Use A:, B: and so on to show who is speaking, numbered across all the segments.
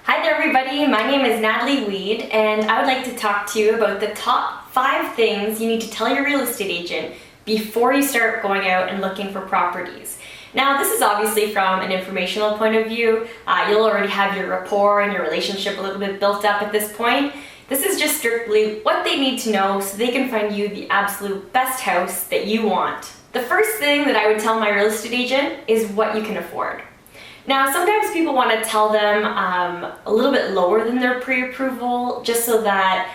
A: Hi there everybody, my name is Natalie Weed and I would like to talk to you about the top 5 things you need to tell your real estate agent before you start going out and looking for properties. Now this is obviously from an informational point of view. You'll already have your rapport and your relationship a little bit built up at this point. This is just strictly what they need to know so they can find you the absolute best house that you want. The first thing that I would tell my real estate agent is what you can afford. Now, sometimes people want to tell them a little bit lower than their pre-approval just so that,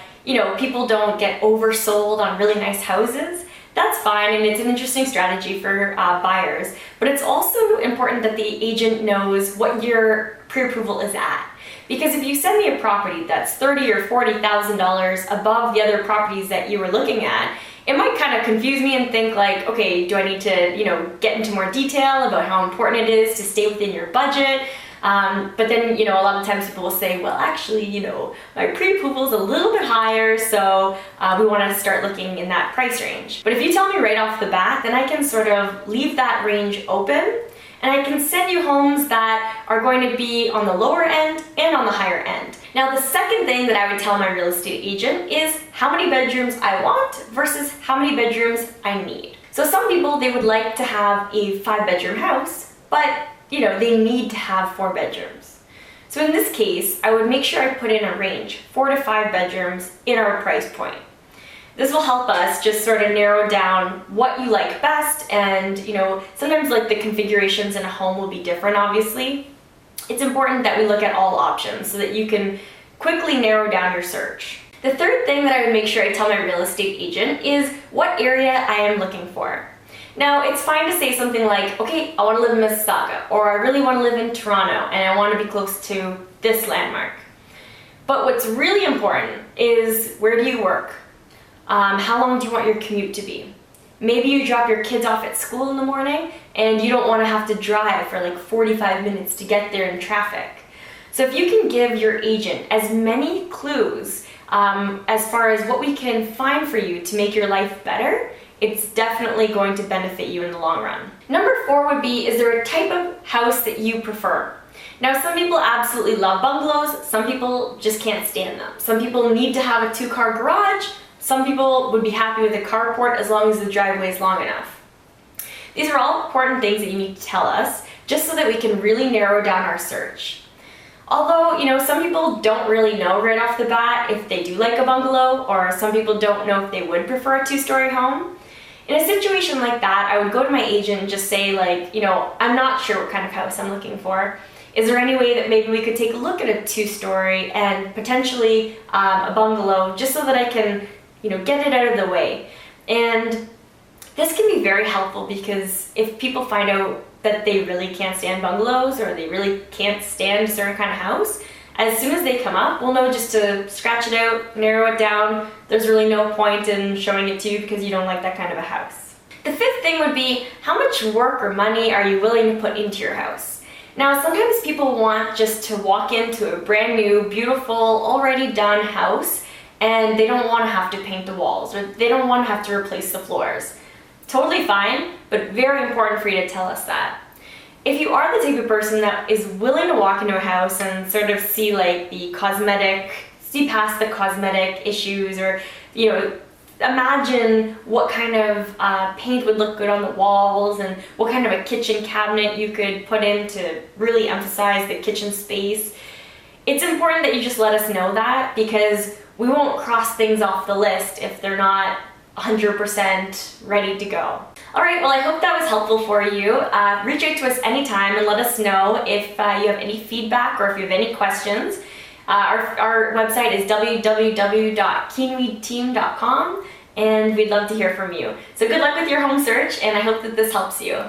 A: people don't get oversold on really nice houses. That's fine, and it's an interesting strategy for buyers, but it's also important that the agent knows what your pre-approval is at. Because if you send me a property that's $30,000 or $40,000 above the other properties that you were looking at, it might kind of confuse me and think like, okay, do I need to, get into more detail about how important it is to stay within your budget? But then, a lot of times people will say, well, actually, my pre-approval is a little bit higher, so we want to start looking in that price range. But if you tell me right off the bat, then I can sort of leave that range open, and I can send you homes that are going to be on the lower end and on the higher end. Now, the second thing that I would tell my real estate agent is how many bedrooms I want versus how many bedrooms I need. So some people, they would like to have a 5-bedroom house, but they need to have 4 bedrooms. So in this case, I would make sure I put in a range, 4 to 5 bedrooms in our price point. This will help us just sort of narrow down what you like best, and sometimes like the configurations in a home will be different, obviously. It's important that we look at all options so that you can quickly narrow down your search. The third thing that I would make sure I tell my real estate agent is what area I am looking for. Now, it's fine to say something like, okay, I want to live in Mississauga, or I really want to live in Toronto, and I want to be close to this landmark. But what's really important is, where do you work? How long do you want your commute to be? Maybe you drop your kids off at school in the morning and you don't want to have to drive for like 45 minutes to get there in traffic. So if you can give your agent as many clues as far as what we can find for you to make your life better, it's definitely going to benefit you in the long run. Number 4 would be, is there a type of house that you prefer? Now, some people absolutely love bungalows, some people just can't stand them. Some people need to have a 2-car garage. Some people would be happy with a carport as long as the driveway is long enough. These are all important things that you need to tell us just so that we can really narrow down our search. Although, some people don't really know right off the bat if they do like a bungalow, or some people don't know if they would prefer a 2-story home. In a situation like that, I would go to my agent and just say like, I'm not sure what kind of house I'm looking for. Is there any way that maybe we could take a look at a 2-story and potentially a bungalow just so that I can get it out of the way? And this can be very helpful because if people find out that they really can't stand bungalows or they really can't stand a certain kind of house, as soon as they come up, we'll know just to scratch it out, narrow it down. There's really no point in showing it to you because you don't like that kind of a house. The 5th thing would be, how much work or money are you willing to put into your house? Now, sometimes people want just to walk into a brand new, beautiful, already done house, and they don't want to have to paint the walls, or they don't want to have to replace the floors. Totally fine, but very important for you to tell us that. If you are the type of person that is willing to walk into a house and sort of see past the cosmetic issues, or imagine what kind of paint would look good on the walls and what kind of a kitchen cabinet you could put in to really emphasize the kitchen space, it's important that you just let us know that, because we won't cross things off the list if they're not 100% ready to go. Alright, well, I hope that was helpful for you. Reach out to us anytime and let us know if you have any feedback or if you have any questions. Our website is www.keenweedteam.com, and we'd love to hear from you. So good luck with your home search, and I hope that this helps you.